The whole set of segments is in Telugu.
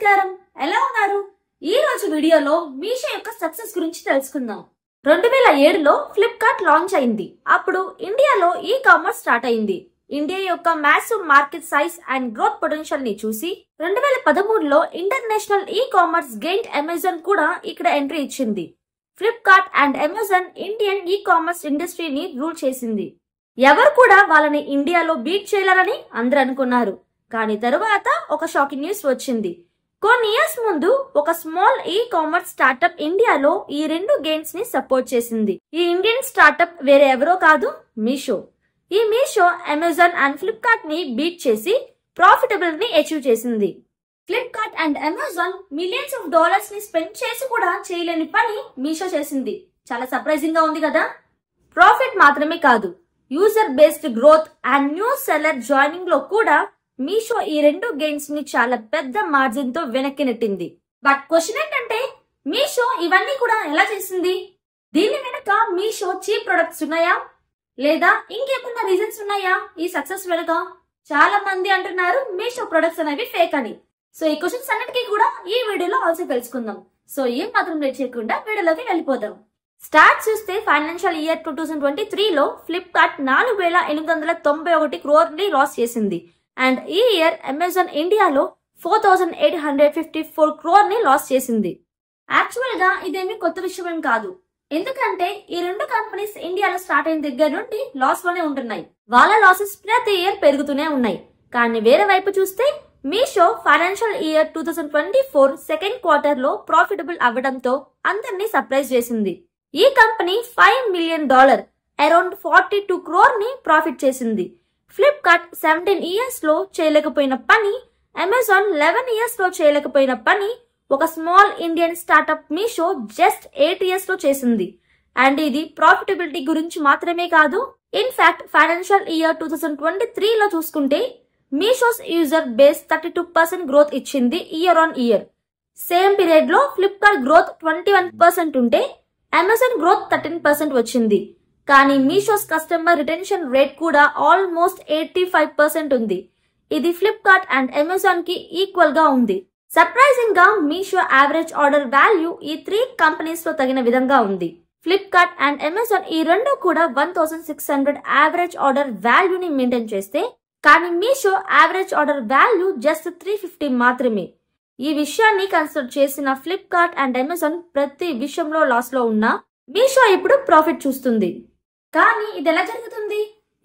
నమస్కారం, ఎలా ఉన్నారు? ఈ రోజు వీడియోలో మీషో యొక్క సక్సెస్ గురించి తెలుసుకుందాం. 2007లో ఫ్లిప్కార్ట్ లాంచ్ అయింది. అప్పుడు ఇండియాలో ఈ కామర్స్ స్టార్ట్ అయింది. ఇండియా యొక్క massive market size and growth potential ని చూసి 2013లో international e commerce giant Amazon కూడా ఇక్కడ ఎంట్రీ ఇచ్చింది. Flipkart and Amazon Indian e commerce ఇండస్ట్రీని రూల్ చేసింది. ఎవరు కూడా వాళ్ళని ఇండియాలో బీట్ చేయలేరని అందరూ అనుకున్నారు. కానీ తరువాత ఒక షాకింగ్ న్యూస్ వచ్చింది. కొన్ని ఇయర్స్ ముందు ఒక స్మాల్ ఈ కామర్స్ స్టార్ట్అప్ ఇండియాలో ఈ రెండు గెయిన్స్ ని సపోర్ట్ చేసింది. ఈ ఇండియన్ స్టార్ట్అప్ వేరే ఎవరో కాదు, మీషో. ఈ మీషో అమెజాన్ అండ్ ఫ్లిప్కార్ట్ ని బీట్ చేసి ప్రాఫిటబుల్ ని అచీవ్ చేసింది. Flipkart and Amazon millions of dollars ని స్పెండ్ చేసి కూడా చేయలేని పని మీషో చేసింది. చాలా సర్ప్రైజింగ్ గా ఉంది కదా. ప్రాఫిట్ మాత్రమే కాదు, user based growth and new seller joining లో కూడా మీషో ఈ రెండు గెయిన్స్ ని చాలా పెద్ద మార్జిన్ తో వెనక్కి నెట్టింది. బట్ క్వశ్చన్ ఏంటంటే, మీషో ఇవన్నీ కూడా ఎలా చేసింది? దీని వెనక మీషో చీప్ ప్రొడక్ట్స్ ఉన్నాయా, లేదా ఇంకేమన్నా రీజన్స్ ఉన్నాయా ఈ సక్సెస్ వెనక? చాలా మంది అంటున్నారు మీషో ప్రొడక్ట్స్ అనేవి ఫేక్ అని. సో ఈ క్వశ్చన్స్ అన్నిటికీ కూడా ఈ వీడియోలో ఆల్సో తెలుసుకుందాం. సో ఏం మాత్రం లేట్ చేయకుండా వీడియోలోకి వెళ్ళిపోదాం. స్టార్ట్ చూస్తే ఫైనాన్షియల్ ఇయర్ 2023లో ఫ్లిప్కార్ట్ 4,891 crore ని లాస్ చేసింది. అండ్ ఈ ఇయర్ అమెజాన్ ఇండియాలో 4,854 crore ని లాస్ చేసింది. యాక్చువల్ గా ఇదేమి కొత్త విషయం కాదు, ఎందుకంటే ఈ రెండు కంపెనీస్ ఇండియాలో స్టార్ట్ అయిన దగ్గర నుండి లాస్ లోనే ఉంటున్నాయి. వాళ్ళ లాసెస్ ప్రతి ఇయర్ పెరుగుతూనే ఉన్నాయి. కానీ వేరే వైపు చూస్తే Meesho financial year 2024 second quarter లో ప్రాఫిటబుల్ అవ్వడంతో అందరినీ సర్ప్రైజ్ చేసింది. ఈ కంపెనీ $5 million అరౌండ్ 42 crore ని ప్రాఫిట్ చేసింది. ఫ్లిప్కార్ట్ 17 years లో చేయలేకపోయిన పని, అమెజాన్ 11 years లో చేయలేకపోయిన పని ఒక small Indian startup Meesho just 8 years లో చేసింది. అండ్ ఇది ప్రాఫిటబిలిటీ గురించి మాత్రమే కాదు, ఇన్ఫాక్ట్ ఫైనాన్షియల్ ఇయర్ 2023 లో చూసుకుంటే మీషోస్ యూజర్ బేస్ 32% గ్రోత్ ఇచ్చింది year on year. Same period లో ఫ్లిప్కార్ట్ గ్రోత్ 21% ఉంటే అమెజాన్ గ్రోత్ 13% వచ్చింది. కానీ మీషోస్ కస్టమర్ రిటెన్షన్ రేట్ కూడా ఆల్మోస్ట్ 85% ఉంది. ఇది ఫ్లిప్కార్ట్ అండ్ అమెజాన్ కి ఈక్వల్ గా ఉంది. సర్ప్రైజింగ్ గా మీషో యావరేజ్ ఆర్డర్ వాల్యూ ఈ 3 కంపెనీస్ లో తగిన విధంగా ఉంది. ఫ్లిప్కార్ట్ అండ్ అమెజాన్ ఈ రెండు కూడా 1,600 యావరేజ్ ఆర్డర్ వాల్యూని మెయింటైన్ చేస్తే, కానీ Meesho average order value just 350 మాత్రమే. ఈ విషయాన్ని కన్సిడర్ చేసిన ఫ్లిప్కార్ట్ అండ్ అమెజాన్ ప్రతి విషయంలో లాస్ లో ఉన్నా మీషో ఇప్పుడు ప్రాఫిట్ చూస్తుంది. కానీ ఇది ఎలా జరుగుతుంది?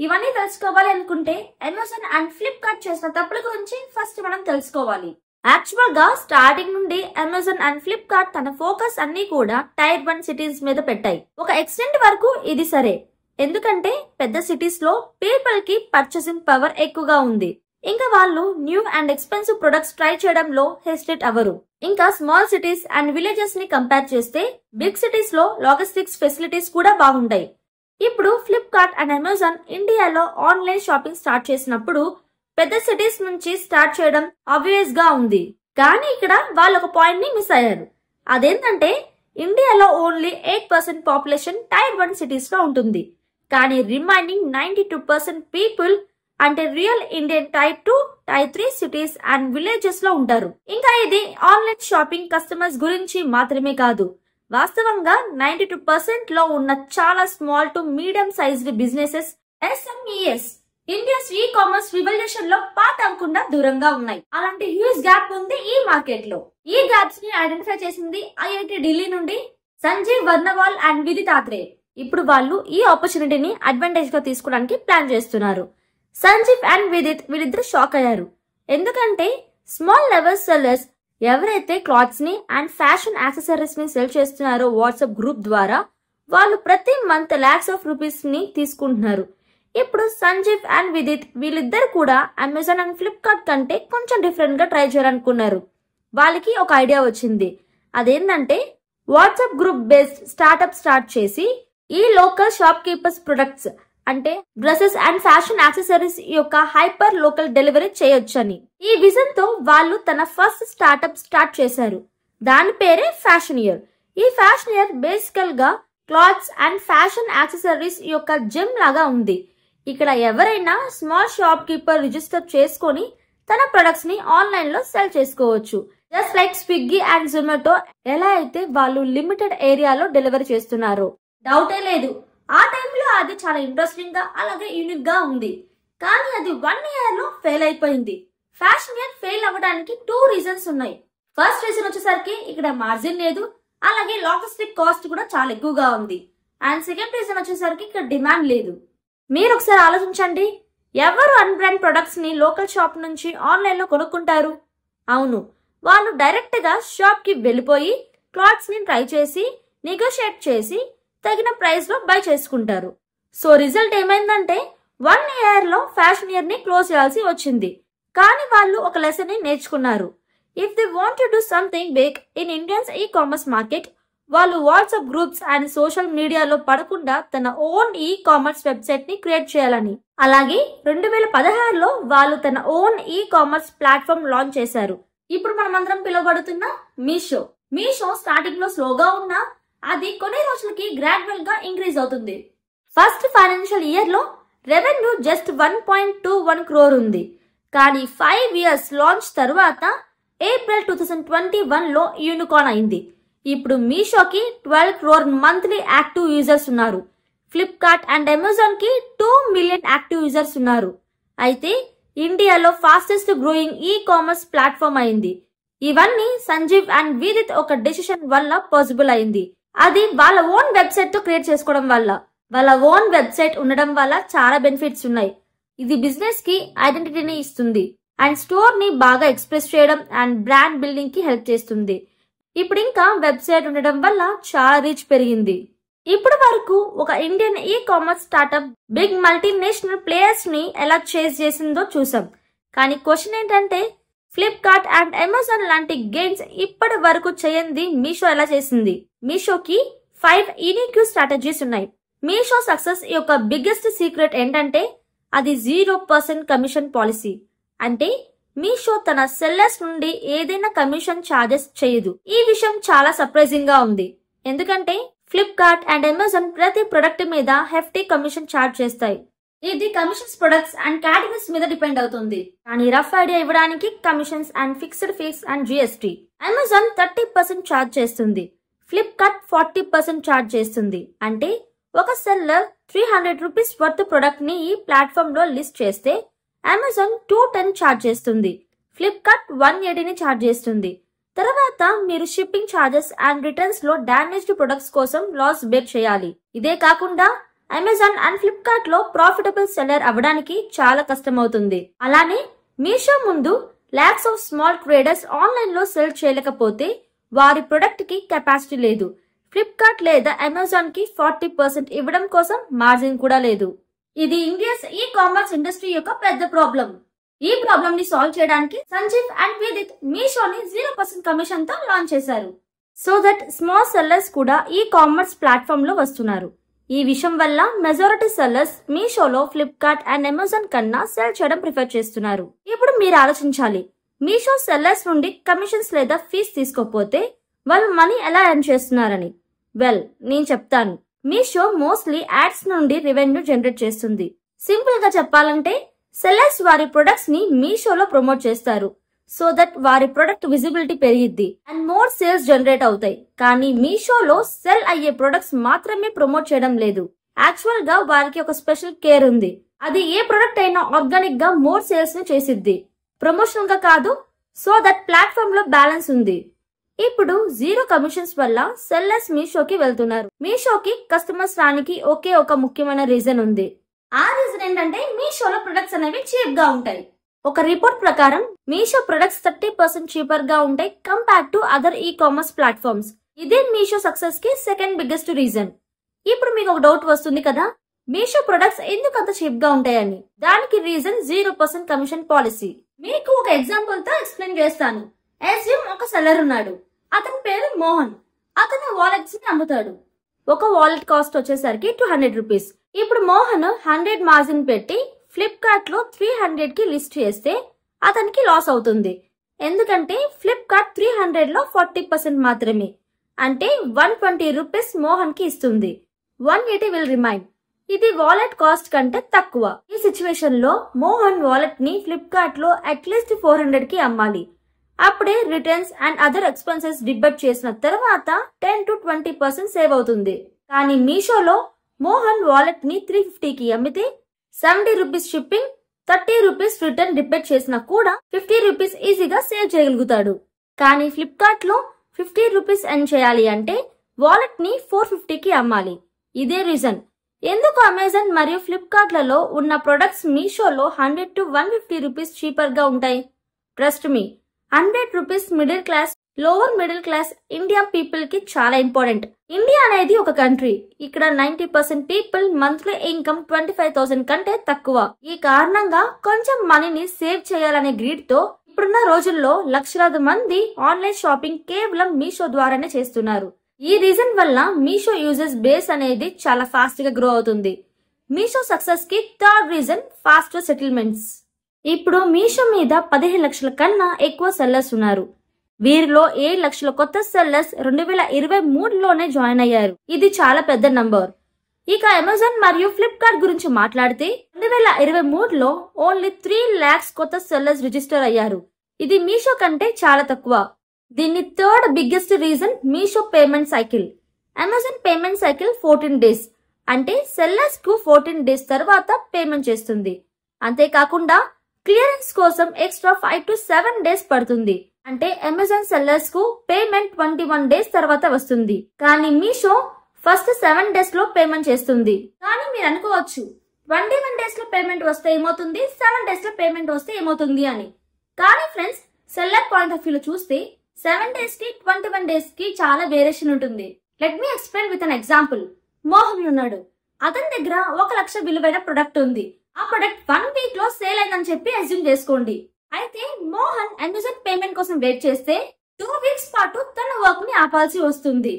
ఇవన్నీ తెలుసుకోవాలి అనుకుంటే అమెజాన్ అండ్ ఫ్లిప్కార్ట్ చేసిన తప్పుల గురించి ఫస్ట్ మనం తెలుసుకోవాలి. యాక్చువల్ గా స్టార్టింగ్ నుండి అమెజాన్ అండ్ ఫ్లిప్కార్ట్ తన ఫోకస్ అన్ని కూడా టైర్ 1 సిటీస్ మీద పెట్టాయి. ఒక ఎక్స్టెంట్ వరకు ఇది సరే, ఎందుకంటే పెద్ద సిటీస్ లో పీపుల్ కి పర్చేసింగ్ పవర్ ఎక్కువగా ఉంది. ఇంకా వాళ్ళు new and expensive products try చేయడంలో హెసిటేట్ అవ్వరు. ఇంకా స్మాల్ సిటీస్ అండ్ విలేజెస్ ని కంపేర్ చేస్తే బిగ్ సిటీస్ లో లాజిస్టిక్స్ ఫెసిలిటీస్ కూడా బాగుంటాయి. ఇప్పుడు ఫ్లిప్కార్ట్ అండ్ అమెజాన్ ఇండియాలో ఆన్లైన్ షాపింగ్ స్టార్ట్ చేసినప్పుడు పెద్ద సిటీస్ నుంచి స్టార్ట్ చేయడం ఆబ్వియస్ గా ఉంది. కానీ ఇక్కడ వాళ్ళు ఒక పాయింట్ ని మిస్ అయ్యారు. అదేంటంటే ఇండియాలో ఓన్లీ 8% పాపులేషన్ టైర్ 1 సిటీస్ లో ఉంటుంది. కానీ రిమైనింగ్ 92% పీపుల్ అంటే real Indian tier 2, tier 3 cities and villages లో ఉంటారు. ఇంకా ఇది ఆన్లైన్ షాపింగ్ కస్టమర్స్ గురించి మాత్రమే కాదు, వాస్తవంగా 92% లో ఉన్న చాలా small to medium sized businesses SMEs India's e commerce revolution లో పార్ట్ అవ్వకుండా దూరంగా ఉన్నాయి. అలాంటి హ్యూజ్ గ్యాప్ ఉంది ఈ మార్కెట్ లో. ఈ గ్యాప్స్ ని ఐడెంటిఫై చేసింది IIT ఢిల్లీ నుండి సంజీవ్ వర్నవాల్ అండ్ విదిత్ ఆత్రే. ఇప్పుడు వాళ్ళు ఈ ఆపర్చునిటీని అడ్వాంటేజ్ గా తీసుకోవడానికి ప్లాన్ చేస్తున్నారు. సంజీవ్ అండ్ విదిత్ వీళ్ళిద్దరు షాక్ అయ్యారు. ఎందుకంటే స్మాల్ లెవెల్ సెల్లర్స్ ఎవరైతే క్లాత్స్ ని అండ్ ఫ్యాషన్ యాక్సెసరీస్ ని సెల్ చేస్తున్నారో వాట్సాప్ గ్రూప్ ద్వారా, వాళ్ళు ప్రతి మంత్ lakhs of rupees ని తీసుకుంటున్నారు. ఇప్పుడు సంజీవ్ అండ్ విదిత్ వీళ్ళిద్దరు కూడా అమెజాన్ అండ్ ఫ్లిప్కార్ట్ కంటే కొంచెం డిఫరెంట్ గా ట్రై చేయాలనుకున్నారు. వాళ్ళకి ఒక ఐడియా వచ్చింది. అదేంటంటే WhatsApp group based startup start చేసి ఈ లోకల్ షాప్ కీపర్స్ ప్రొడక్ట్స్ అంటే డ్రెస్సెస్ అండ్ ఫ్యాషన్ యాక్సెసరీస్ యొక్క హైపర్ లోకల్ డెలివరీ చేయొచ్చని. ఈ విజన్ తో వాళ్ళు తన ఫస్ట్ స్టార్ట్అప్ స్టార్ట్ చేశారు. దాని పేరే ఫ్యాషన్ ఇయర్. ఈ ఫ్యాషన్ ఇయర్ బేసికల్ గా క్లాత్స్ అండ్ ఫ్యాషన్ యాక్సెసరీస్ యొక్క జిమ్ లాగా ఉంది. ఇక్కడ ఎవరైనా స్మాల్ షాప్ కీపర్ రిజిస్టర్ చేసుకొని తన ప్రొడక్ట్స్ ని ఆన్లైన్ లో సెల్ చేసుకోవచ్చు. Just like Swiggy and Zomato ఎలా అయితే వాళ్ళు లిమిటెడ్ ఏరియాలో డెలివరీ చేస్తున్నారు. డౌటే లేదు, ఆ టైంలో అది చాలా ఇంట్రెస్టింగ్ గా అలాగే యూనిక్ గా ఉంది. కానీ అది 1 year లో ఫెయిల్ అయిపోయింది. ఫ్యాషన్ ఇయర్ ఫెయిల్ అవ్వడానికి 2 రీజన్స్ ఉన్నాయి. ఫస్ట్ రీజన్ వచ్చేసరికి ఇక్కడ మార్జిన్ లేదు, అలాగే లాజిస్టిక్ కాస్ట్ కూడా చాలా ఎక్కువగా ఉంది. అండ్ సెకండ్ రీజన్ వచ్చేసరికి ఇక్కడ డిమాండ్ లేదు. మీరు ఒకసారి ఆలోచించండి, ఎవరు అన్బ్రాండ్ ప్రొడక్ట్స్ ని లోకల్ షాప్ నుంచి ఆన్లైన్ లో కొనుక్కుంటారు? అవును, వాళ్ళు డైరెక్ట్ గా షాప్ కి వెళ్ళిపోయి క్లాత్స్ ని ట్రై చేసి నెగోషియేట్ చేసి తగిన ప్రైస్ లో బై చేసుకుంటారు. సో రిజల్ట్ ఏమైందంటే 1 year లో ఫ్యాషన్ ఇయర్ ని క్లోజ్ చేయాల్సి వచ్చింది. కానీ వాళ్ళు ఒక లెసన్ ని నేర్చుకున్నారు. If they want to do something big in Indians e-commerce market, వాళ్ళు వాట్సాప్ గ్రూప్స్ అండ్ సోషల్ మీడియాలో పడకుండా తన ఓన్ ఈ-కామర్స్ వెబ్సైట్ ని క్రియేట్ చేయాలని. అలాగే 2016లో వాళ్ళు తన ఓన్ ఈ-కామర్స్ ప్లాట్ఫామ్ లాంచ్ చేశారు. ఇప్పుడు మనమందరం పిలువబడుతున్న మీషో. మీషో స్టార్టింగ్ లో స్లోగా ఉన్నా అది కొన్ని రోజులకి గ్రాడ్యువల్ గా ఇంక్రీజ్ అవుతుంది. ఫస్ట్ ఫైనాన్షియల్ ఇయర్ లో రెవెన్యూ జస్ట్ 1.21 crore ఉంది. కానీ 5 years లాంచ్ తర్వాత ఏప్రిల్ 2021 లో యూనికార్న్ అయింది. ఇప్పుడు మీషోకి 12 crore మంత్లీ యాక్టివ్ యూజర్స్ ఉన్నారు. ఫ్లిప్కార్ట్ అండ్ అమెజాన్ కి 2 million యాక్టివ్ యూజర్స్ ఉన్నారు. అయితే ఇండియాలో ఫాస్టెస్ట్ గ్రోయింగ్ ఈ-కామర్స్ ప్లాట్ఫామ్ అయింది. ఇవన్నీ సంజీవ్ అండ్ విదిత్ ఒక డెసిషన్ వల్ల పాసిబుల్ అయింది. అది వాళ్ళ ఓన్ వెబ్సైట్ తో క్రియేట్ చేసుకోవడం వల్ల. వాళ్ళ ఓన్ వెబ్సైట్ ఉండడం వల్ల చాలా బెనిఫిట్స్ ఉన్నాయి. ఇది బిజినెస్ కి ఐడెంటిటీని ఇస్తుంది అండ్ స్టోర్ ని బాగా ఎక్స్ప్రెస్ చేయడం అండ్ బ్రాండ్ బిల్డింగ్ కి హెల్ప్ చేస్తుంది. ఇప్పుడు ఇంకా వెబ్సైట్ ఉండడం వల్ల చాలా రీచ్ పెరిగింది. ఇప్పటి వరకు ఒక Indian e-commerce startup big multinational players ని ఎలా చేజ్ చేసిందో చూసాం. కానీ క్వశ్చన్ ఏంటంటే, ఫ్లిప్కార్ట్ అండ్ అమెజాన్ లాంటి గేమ్స్ ఇప్పటి వరకు చేయంది మీషో ఎలా చేసింది? మీషోకి 5 యూనిక్ స్ట్రాటజీస్ ఉన్నాయి. మీషో సక్సెస్ యొక్క బిగ్గెస్ట్ సీక్రెట్ ఏంటంటే అది 0% కమిషన్ పాలసీ. అంటే మీషో తన సెల్లర్స్ నుండి ఏదైనా కమిషన్ చార్జెస్ చేయదు. ఈ విషయం చాలా సర్ప్రైజింగ్ గా ఉంది, ఎందుకంటే ఫ్లిప్కార్ట్ అండ్ అమెజాన్ ప్రతి ప్రొడక్ట్ మీద హెఫ్టీ కమిషన్ చార్జ్ చేస్తాయి. ఇది కమిషన్స్ ప్రొడక్ట్స్ అండ్ కేటగిరీస్ మీద డిపెండ్ అవుతుంది. కానీ రఫ్ ఐడియా ఇవ్వడానికి commissions and fixed fees and GST. Amazon 30% charge చేస్తుంది, ఫ్లిప్కార్ట్ 40% చార్జ్ చేస్తుంది. అంటే ఒక సెల్లర్ 300 రూపీస్ వర్త్ ప్రొడక్ట్ ని ఈ ప్లాట్ఫామ్ లో లిస్ట్ చేస్తే అమెజాన్ 210 చార్జ్ చేస్తుంది, ఫ్లిప్కార్ట్ 180 చార్జ్ చేస్తుంది. తర్వాత మీరు షిప్పింగ్ చార్జెస్ అండ్ రిటర్న్స్ లో డామేజ్డ్ ప్రొడక్ట్స్ కోసం లాస్ బేర్ చేయాలి. ఇదే కాకుండా అమెజాన్ అండ్ ఫ్లిప్కార్ట్ లో ప్రాఫిటబుల్ సెల్లర్ అవ్వడానికి చాలా కష్టం అవుతుంది. అలానే మీషో ముందు lakhs of small traders online లో సెల్ చేయలేకపోతే వారి ప్రొడక్ట్ కి కెపాసిటీ లేదు. ఫ్లిప్కార్ట్ లేదా అమెజాన్ కి 40% ఇవ్వడం కోసం మార్జిన్ కూడా లేదు. ఇది ఇండియాస్ ఈ-కామర్స్ ఇండస్ట్రీ యొక్క పెద్ద ప్రాబ్లం. ఈ ప్రాబ్లం ని సాల్వ్ చేయడానికి సంజీవ్ అండ్ విదిత్ మీషోని 0% కమిషన్ తో లాంచ్ చేశారు. సో దట్ స్మాల్ సెల్లర్స్ కూడా ఈ-కామర్స్ ప్లాట్ఫామ్ లో వస్తున్నారు. ఈ విషయం వల్ల మెజారిటీ సెల్లర్స్ మీషోలో ఫ్లిప్కార్ట్ అండ్ అమెజాన్ కన్నా సెల్ చేయడం ప్రిఫర్ చేస్తున్నారు. ఇప్పుడు మీరు ఆలోచించాలి, మీషో సెల్లర్స్ నుండి కమిషన్స్ లేదా ఫీస్ తీసుకోకపోతే వాళ్ళు మనీ ఎలా ఎర్న్ చేస్తున్నారని. వెల్, నేను చెప్తాను. మీషో మోస్ట్లీ యాడ్స్ నుండి రెవెన్యూ జనరేట్ చేస్తుంది. సింపుల్ గా చెప్పాలంటే సెల్లర్స్ వారి ప్రొడక్ట్స్ ని మీషోలో ప్రమోట్ చేస్తారు. సో దట్ వారి ప్రొడక్ట్ విజిబిలిటీ పెరిగిద్ది అండ్ మోర్ సేల్స్ జనరేట్ అవుతాయి. కానీ మీషోలో సెల్ అయ్యే ప్రొడక్ట్స్ మాత్రమే ప్రమోట్ చేయడం లేదు. యాక్చువల్ గా వారికి ఒక స్పెషల్ కేర్ ఉంది. అది ఏ ప్రొడక్ట్ అయినా ఆర్గానిక్ గా మోర్ సేల్స్ ని చేసిద్ది, ప్రమోషనల్ గా కాదు. సో దట్ ప్లాట్ఫామ్ లో బ్యాలెన్స్ ఉంది. ఇప్పుడు 0 కమిషన్స్ వల్ల సెల్లర్స్ మీషోకి వెళ్తున్నారు. మీషోకి కస్టమర్స్ రానికి ఒకే ఒక ముఖ్యమైన రీజన్ ఉంది. ఆ రీజన్ ఏంటంటే మీషోలో ప్రొడక్ట్స్ అనేవి చీప్ గా ఉంటాయి. ఒక రిపోర్ట్ ప్రకారం మీషో ప్రొడక్ట్స్ 30% చీపర్ గా ఉంటాయి compare to other e-commerce platforms. ఇదే మీషో సక్సెస్ కి సెకండ్ బిగ్గెస్ట్ రీజన్. ఇప్పుడు మీకు ఒక డౌట్ వస్తుంది కదా, మీషో ప్రొడక్ట్స్ ఎందుకు అంత చీప్ గా ఉంటాయని. దానికి రీజన్ 0% కమిషన్ పాలసీ. మీకు ఒక ఎగ్జాంపుల్ తో ఎక్స్ప్లెయిన్ చేస్తాను. అస్యూమ్ ఒక సెల్లర్ ఉన్నాడు, అతని పేరు మోహన్. అతను వాలెట్స్ ని అమ్ముతాడు. ఒక వాలెట్ కాస్ట్ వచ్చేసరికి 200 రూపీస్. ఇప్పుడు మోహన్ 100 మార్జిన్ పెట్టి ఫ్లిప్కార్ట్ లో 300 కి లిస్ట్ చేస్తే అతనికి లాస్ అవుతుంది. ఎందుకంటే ఫ్లిప్కార్ట్ 300 లో 40% మాత్రమే, అంటే 120 రూపీస్ మోహన్ కి ఇస్తుంది. 180 విల్ రిమైన్. ఇది వాలెట్ కాస్ట్ కంటే తక్కువ. ఈ సిచ్యువేషన్ లో మోహన్ వాలెట్ ని ఫ్లిప్కార్ట్ లో అట్లీస్ట్ 400 కి అమ్మాలి. అప్పుడే returns and other expenses debut చేసిన తర్వాత 10 to 20% సేవ్ అవుతుంది. కానీ మీషోలో మోహన్ వాలెట్ ని 350కి అమ్మితే 70 rupees shipping, 30 rupees return debut చేసినా కూడా 50 రూపీస్ ఈజీగా సేవ్ చేయగలుగుతాడు. కానీ ఫ్లిప్కార్ట్ లో 50 రూపీస్ ఎర్న్ చేయాలి అంటే వాలెట్ ని 450కి అమ్మాలి. ఇదే రీజన్ ఎందుకు అమెజాన్ మరియు ఫ్లిప్కార్ట్ లలో ఉన్న ప్రొడక్ట్స్ మీషోలో 100 to 150 రూపీస్ చీపర్ గా ఉంటాయి. Trust me, 100 rupees middle class, lower middle class India people కి చాలా ఇంపార్టెంట్. ఇండియా అనేది ఒక కంట్రీ. ఇక్కడ 90% పీపుల్ మంత్లీ ఇన్కమ్ 25,000 కంటే తక్కువ. ఈ కారణంగా కొంచెం మనీని సేవ్ చేయాలనే గ్రీడ్ తో ఇప్పుడున్న రోజుల్లో లక్షలాది మంది ఆన్లైన్ షాపింగ్ కేవలం మీషో ద్వారానే చేస్తున్నారు. ఈ రీజన్ వల్ల మీషో యూజర్స్ బేస్ అనేది చాలా ఫాస్ట్ గా గ్రో అవుతుంది. మీషో సక్సెస్ కి థర్డ్ రీజన్ ఫాస్ట్ సెటిల్మెంట్స్. ఇప్పుడు మీషో మీద 15 లక్షల కన్నా ఎక్కువ సెల్లర్స్ ఉన్నారు. వీరిలో 7 లక్షల కొత్త సెల్లర్స్ 2023లోనే జాయిన్ అయ్యారు. ఇది చాలా పెద్ద నంబర్. ఇక అమెజాన్ మరియు ఫ్లిప్కార్ట్ గురించి మాట్లాడితే 2023లో ఓన్లీ 3 lakhs కొత్త సెల్లర్స్ రిజిస్టర్ అయ్యారు. ఇది మీషో కంటే చాలా తక్కువ. దీన్ని third biggest reason Meesho payment cycle. Amazon payment cycle 14 days, అంటే సెల్లర్స్ కు 14 days తర్వాత పేమెంట్ చేస్తుంది. అంతేకాకుండా క్లియరెన్స్ కోసం ఎక్స్ట్రా 5 to 7 days పడుతుంది. అంటే అమెజాన్ సెల్లర్స్ కు పేమెంట్ 21 days తర్వాత వస్తుంది. కానీ మీషో ఫస్ట్ 7 days లో పేమెంట్ చేస్తుంది. కానీ మీరు అనుకోవచ్చు 21 days లో పేమెంట్ వస్తే ఏమవుతుంది, 7 days లో పేమెంట్ వస్తే ఏమవుతుంది అని. కానీ ఫ్రెండ్స్, సెల్లర్ పాయింట్ ఆఫ్ వ్యూలో చూస్తే 7 days కి 21 days కి చాలా వేరియేషన్ ఉంటుంది. Let me explain with an example. Mohan ఉన్నాడు. అతని దగ్గర 1 లక్ష విలువైన ప్రొడక్ట్ ఉంది. ఆ ప్రొడక్ట్ 1 week లో సేల్ అయిందని చెప్పి అజ్యూమ్ చేసుకోండి. అయితే మోహన్ అమెజాన్ పేమెంట్ కోసం వెయిట్ చేస్తే 2 weeks పాటు తన వర్క్ ని ఆపాల్సి వస్తుంది.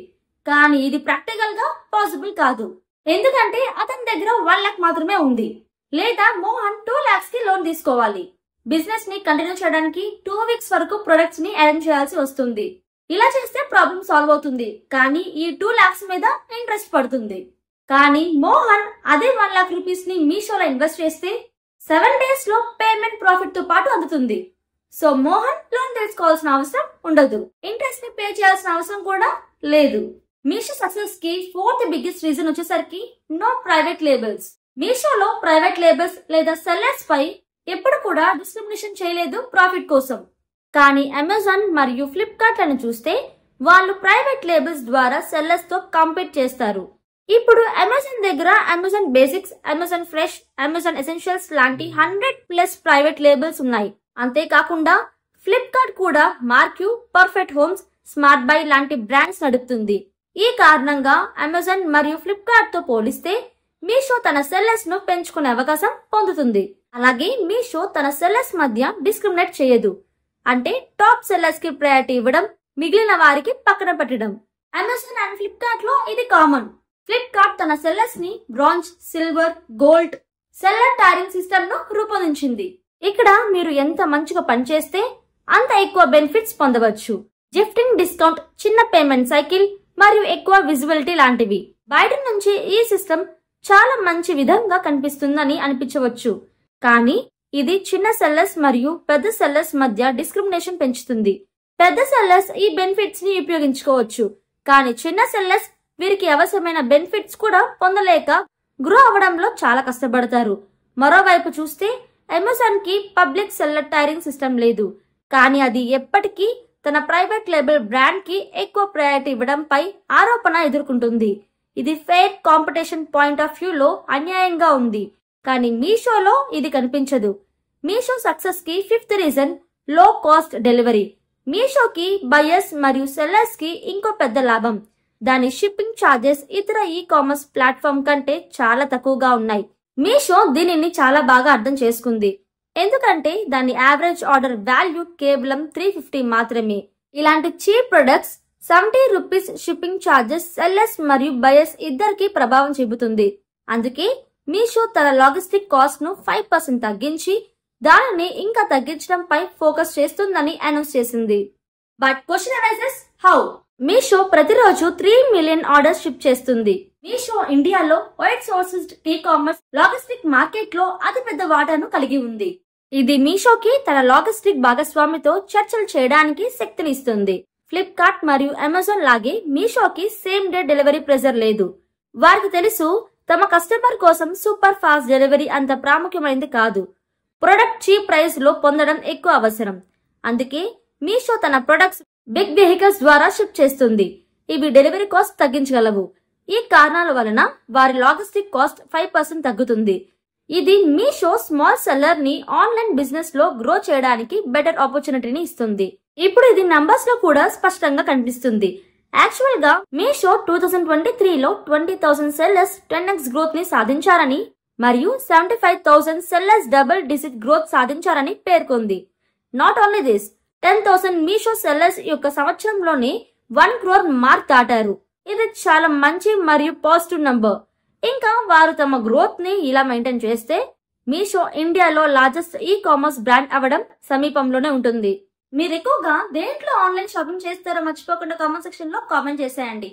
కానీ ఇది ప్రాక్టికల్ గా పాసిబుల్ కాదు. ఎందుకంటే అతని దగ్గర 1 lakh మాత్రమే ఉంది. లేదా మోహన్ 2 lakhs కి లోన్ తీసుకోవాలి. బిజినెస్ ని కంటిన్యూ చేయడానికి 2 weeks వరకు ప్రొడక్ట్స్ ని అరేంజ్ చేయాల్సి వస్తుంది. ఇలా చేస్తే ప్రాబ్లం సాల్వ్ అవుతుంది. కానీ ఈ 2 lakhs మీద ఇంట్రెస్ట్ పడుతుంది. కానీ మోహన్ అదే 1 lakh రూపీస్ ని మీషోలో ఇన్వెస్ట్ చేస్తే 7 days లో పేమెంట్ ప్రాఫిట్ తో పాటు అందుతుంది. సో మోహన్ లోన్ తీసుకోవాల్సిన అవసరం ఉండదు. ఇంట్రెస్ట్ ని పే చేయాల్సిన అవసరం కూడా లేదు. మీషో సక్సెస్ కి ఫోర్త్ బిగ్గెస్ట్ రీజన్ వచ్చేసరికి నో ప్రైవేట్ లేబుల్స్. మీషోలో ప్రైవేట్ లేబుల్స్ లేదా సెల్లర్స్ పై ఎప్పుడు కూడా డిస్క్రిమినేషన్ చేయలేదు ప్రాఫిట్ కోసం. కానీ అమెజాన్ మరియు ఫ్లిప్కార్ట్ లను చూస్తే వాళ్ళు ప్రైవేట్ లేబుల్స్ ద్వారా సెల్లర్స్ తో కాంపీట్ చేస్తారు. ఇప్పుడు అమెజాన్ దగ్గర Amazon basics, Amazon fresh, Amazon essentials లాంటి 100+ ప్రైవేట్ లేబుల్స్ ఉన్నాయి. అంతేకాకుండా ఫ్లిప్కార్ట్ కూడా marquee, perfect homes, smart by లాంటి బ్రాండ్స్ నడుపుతుంది. ఈ కారణంగా అమెజాన్ మరియు ఫ్లిప్కార్ట్ తో పోలిస్తే మీషో తన సెల్లర్స్ ను పెంచుకునే అవకాశం పొందుతుంది. అలాగే మీషో తన సెల్లర్స్ మధ్య డిస్క్రిమినేట్ చేయదు. అంటే టాప్ సెల్లర్స్ కి ప్రయారిటీ ఇవ్వడం, మిగిలిన వారికి పక్కన పెట్టడం. అమెజాన్ అండ్ ఫ్లిప్కార్ట్ లో ఇది కామన్. ఫ్లిప్కార్ట్ తన సెల్లర్స్ ని bronze, silver, gold seller tiering system ను రూపొందించింది. ఇక్కడ మీరు ఎంత మంచిగా పనిచేస్తే అంత ఎక్కువ బెనిఫిట్స్ పొందవచ్చు. గిఫ్టింగ్ డిస్కౌంట్, చిన్న పేమెంట్ సైకిల్ మరియు ఎక్కువ విజిబిలిటీ లాంటివి. బయట నుంచి ఈ సిస్టమ్ చాలా మంచి విధంగా కనిపిస్తుందని అనిపించవచ్చు. కానీ ఇది చిన్న సెల్లర్స్ మరియు పెద్ద సెల్లర్స్ మధ్య డిస్క్రిమినేషన్ పెంచుతుంది. పెద్ద సెల్లర్స్ ఈ బెనిఫిట్స్ ని ఉపయోగించుకోవచ్చు. కానీ చిన్న సెల్లర్స్ వీరికి అవసరమైన బెనిఫిట్స్ కూడా పొందలేక గ్రో అవడంలో చాలా కష్టపడతారు. మరోవైపు చూస్తే అమెజాన్ కి పబ్లిక్ సెల్లర్ టైరింగ్ సిస్టమ్ లేదు. కానీ అది ఎప్పటికీ తన ప్రైవేట్ లేబుల్ బ్రాండ్ కి ఎక్కువ ప్రయారిటీ ఇవ్వడంపై ఆరోపణ ఎదుర్కొంటుంది. ఇది ఫెయిర్ కాంపిటీషన్ పాయింట్ ఆఫ్ వ్యూలో అన్యాయంగా ఉంది. కానీ మీషోలో ఇది కనిపించదు. మీషో సక్సెస్ కి ఫిఫ్త్ రీజన్ లో కాస్ట్ డెలివరీ. మీషోకి బయర్స్ మరియు సెల్లర్స్ కి ఇంకో పెద్ద లాభం. దాని షిప్పింగ్ ఛార్జెస్ ఇతర ఈ కామర్స్ ప్లాట్ఫామ్ కంటే చాలా తక్కువగా ఉన్నాయి. మీషో దీనిని చాలా బాగా అర్థం చేసుకుంది. ఎందుకంటే దాని యావరేజ్ ఆర్డర్ వాల్యూ కేవలం 350 మాత్రమే. ఇలాంటి cheap products 70 rupees shipping charges sellers మరియు బయర్స్ ఇద్దరికి ప్రభావం చూపుతుంది. అందుకే మీషో తన లాజిస్టిక్ కాస్ట్ ను 5% తగ్గించి దానిని ఇంకా తగ్గించడంపై ఫోకస్ చేస్తుందని అనౌన్స్ చేసింది. But question arises, how? Meesho ప్రతిరోజు 3 million ఆర్డర్స్ షిప్ చేస్తుంది. మీషో ఇండియాలో white sourced e commerce logistic market లో అతిపెద్ద వాటాను కలిగి ఉంది. ఇది మీషోకి తన లాజిస్టిక్ భాగస్వామితో చర్చలు చేయడానికి శక్తినిస్తుంది. ఫ్లిప్కార్ట్ మరియు అమెజాన్ లాగే మీషోకి సేమ్ డే డెలివరీ ప్రెజర్ లేదు. వారికి తెలుసు తమ కస్టమర్ కోసం సూపర్ ఫాస్ట్ డెలివరీ అంత ప్రాముఖ్యమైనది కాదు. ప్రొడక్ట్ చీప్ ప్రైస్ లో పొందడం ఎక్కువ అవసరం. అందుకే మీషో తన ప్రొడక్ట్స్ బిగ్ వెహికల్స్ ద్వారా షిప్ చేస్తుంది. ఇవి డెలివరీ కాస్ట్ తగ్గించగలవు. ఈ కారణాల వలన వారి లాజిస్టిక్ కాస్ట్ 5% తగ్గుతుంది. ఇది మీషో స్మాల్ సెల్లర్ ని ఆన్లైన్ బిజినెస్ లో గ్రో చేయడానికి బెటర్ ఆపర్చునిటీని ఇస్తుంది. ఇప్పుడు ఇది నంబర్స్ లో కూడా స్పష్టంగా కనిపిస్తుంది. యాక్చువల్ గా మీషో 2023లో 20,000 సెల్లర్స్ 10x గ్రోత్ ని సాధించారని మరియు 75,000 సెల్లర్స్ డబుల్ డిజిట్ గ్రోత్ సాధించారని పేర్కొంది. Not only this, 10,000 Meesho sellers యొక్క సంవత్సరంలోనే 1 crore మార్క్ దాటారు. ఇది చాలా మంచి మరియు పాజిటివ్ నంబర్. ఇంకా వారు తమ గ్రోత్ ని ఇలా మెయింటైన్ చేస్తే మీషో ఇండియాలో లార్జెస్ట్ ఈ కామర్స్ బ్రాండ్ అవ్వడం సమీపంలోనే ఉంటుంది. మీరు ఎక్కువగా దేంట్లో ఆన్లైన్ షాపింగ్ చేస్తారో మర్చిపోకుండా కామెంట్ సెక్షన్ లో కామెంట్ చేసేయండి.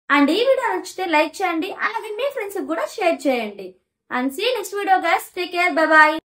అండ్ ఈ వీడియో నచ్చితే లైక్ చేయండి, అలాగే మీ ఫ్రెండ్స్ కూడా షేర్ చేయండి. And see next video guys, take care, bye by.